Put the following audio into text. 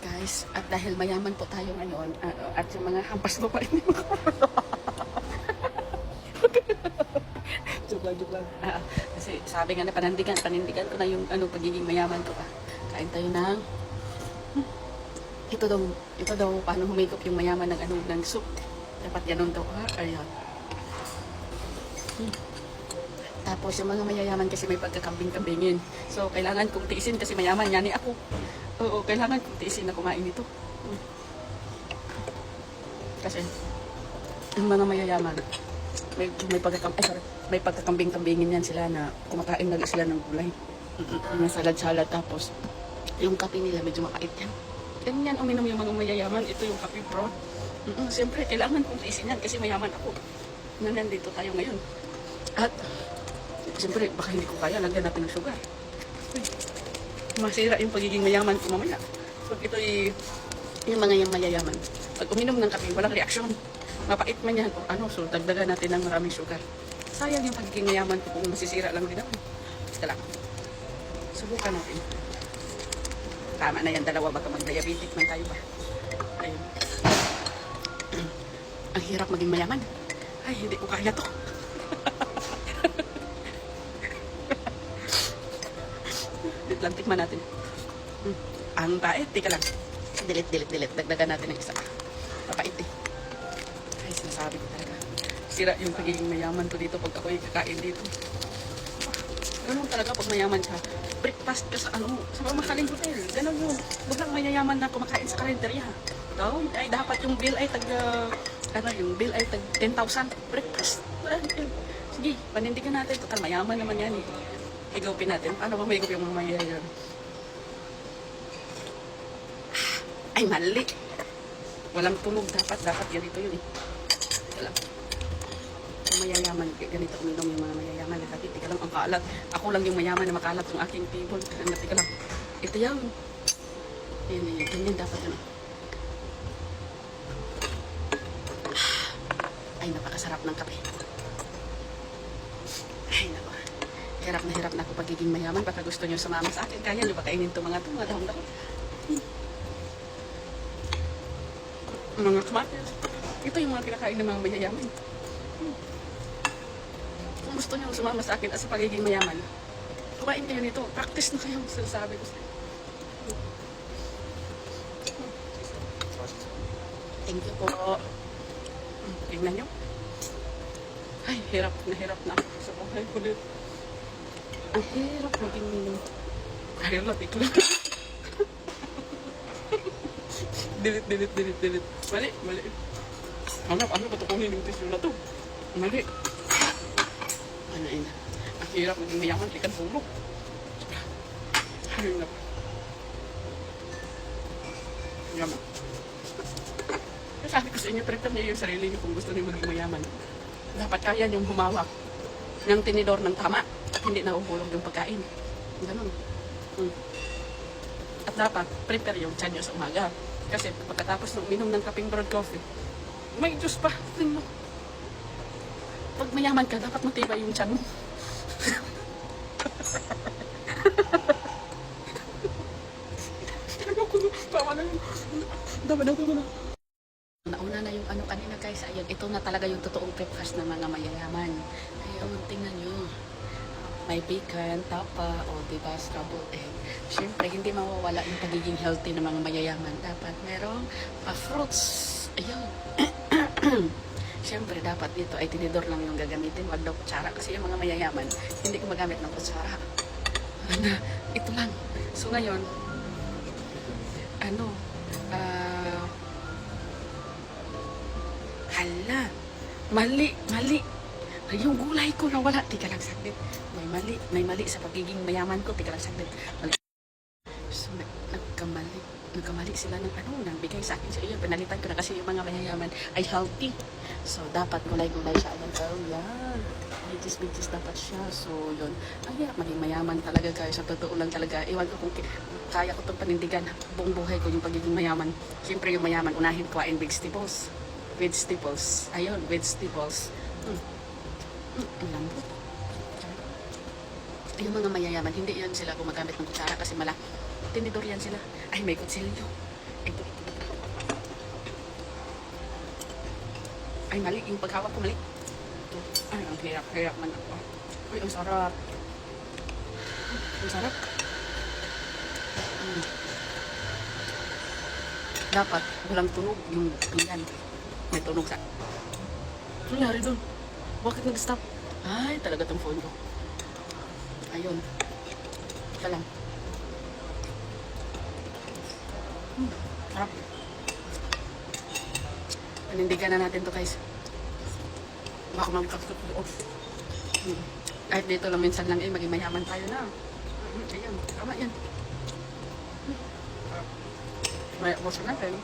guys. At dahil mayaman po tayo ngayon, at yung mga hampas mo pa hindi joke lang. Kasi sabi nga na panindigan ko na yung pagiging mayaman ko pa. Kain tayo ng ito daw paano humigop yung mayaman ng soup. Dapat ganun daw. Ayun. Tapos yung mga mayayaman kasi may pagkakambing-kambingin. So kailangan kong tiisin kasi mayaman yan ako. Oo, kailangan kong tiisin na kumain ito. Kasi yung mga mayayaman may pagkakambing-kambingin yan sila na kumakain lagi sila ng gulay. May salad-salad tapos yung kape nila medyo makait yan. Ganyan uminom yung mga mayayaman. Ito yung kape bro. Siyempre kailangan kong tiisin yan kasi mayaman ako. Nandito tayo ngayon. At siyempre baka hindi ko kaya lagyan natin ng sugar. Masira yung pagiging mayaman ko mamaya. Pag ito'y yung mga mayayaman. Pag uminom ng kape, walang reaksyon. Mapait man yan o ano, so dagdagan natin ng maraming sugar. Sayang yung pagiging mayaman ko kung masisira lang din ako. Basta lang. Subukan natin. Tama na yan, dalawa baka mag-diabetic man tayo ba. Ayun. Ang hirap maging mayaman. Ay, hindi ko kaya to. Tikman natin. Ang pait. Tika lang. Delete. Dagdagan natin ng isa. Mapait eh. Ay, sinasabi ko talaga. Sira yung pagiging mayaman ko dito pag ako'y kakain dito. Ganun talaga pag mayaman ka. Breakfast ka sa sa mamahaling hotel. Ganun yun. Biglang mayayaman na kumakain sa karinderya. Ay, dapat yung bill ay yung bill ay 10,000. Breakfast. Sige, panindigan natin. Total, mayaman naman yan eh. Higupin natin. Paano ba mahigup yung mga mayayaman? Ay, mali. Walang tunog. Dapat ganito yun eh. Wala. Yung mayayaman, ganito uminom yung mga mayayaman. Tika lang, ang kalat. Ako lang yung mayaman na makalat yung aking table. Tika lang. Ito yan. Ganyan dapat yun. Ay, napakasarap ng kape. Ay, naku. Hirap na ako pagiging mayaman. Baka gusto nyo sumama sa akin. Kaya nyo ba kainin ito mga dahon-dahon? Mga kamatis. Ito yung mga kinakain ng mga mayayaman. Kung gusto nyo sumama sa akin sa pagiging mayaman, kumain kayo nito. Practice na kayo. Sinasabi ko sa Thank you po. Tingnan nyo. Ay, hirap na ako sa buhay ko dito. Ang hirap maging highlight ko lang. Delete. Mali. Hanap, patukunin yung tissue na to. Mali. Ano yun? Ang hirap maging mayaman, likan pulog. Ayun na. Yaman. Sabi ko sa inyo, prepare niyo yung sarili niyo kung gusto niyo maging mayaman. Dapat kaya niyong humawak ng tinidor ng tama. Hindi nahuhulog yung pagkain. Ganun. At dapat, prepare yung tiyan nyo sa umaga. Kasi pagkatapos ng uminom ng kaping broad coffee, may juice pa. Pag mayaman ka, dapat matibay yung tiyan mo. Tama na. Nauna na yung kanina guys. Ayun, ito na talaga yung totoong breakfast ng mga mayayaman. Ayun, tingnan nyo. May bacon, tapa, diba, scrambled egg. Siyempre, hindi mawawala yung pagiging healthy ng mga mayayaman. Dapat merong fruits. Ayun. Siyempre, dapat dito ay tinidor lang yung gagamitin. Wag daw kutsara. Kasi yung mga mayayaman, hindi ko magamit ng kutsara. Ito lang. So, ngayon, mali. Yung gulay ko nawala. Tika lang saglit. May mali sa pagiging mayaman ko. Tika lang saglit. So, nagkamali sila ng bigay sa akin. So, yun, pinalitan ko na kasi yung mga mayayaman ay healthy. So, dapat gulay-gulay siya. Ayan, yan. Bigis dapat siya. So, yun. Ay, maging mayaman talaga guys. Sa totoo lang talaga. Iwan ko kung kaya ko itong panindigan. Buong buhay ko yung pagiging mayaman. Siyempre yung mayaman, unahin ko ay vegetables. Ayun, vegetables. Ang lambot. Yung mga mayayaman, hindi yan sila gumagamit ng kutsara kasi tinidor yan sila. Ay, may kutsilyo. Ito. Ay, mali. Yung paghawak ko, mali. Ito. Ay, ang hirap man ako. Uy, ang sarap. Ang sarap. Dapat, walang tunog yung pinggan. May tunog sa... Ano nangyari doon? Bakit nag-stop? Ay, talaga tong phone ko. Ayun. Ika lang. Sarap. Panindigan na natin to, guys. Baka mag-kakot doon. Kahit dito lang minsan lang maging mayaman tayo na. Ayan, tama yan. May uso natin.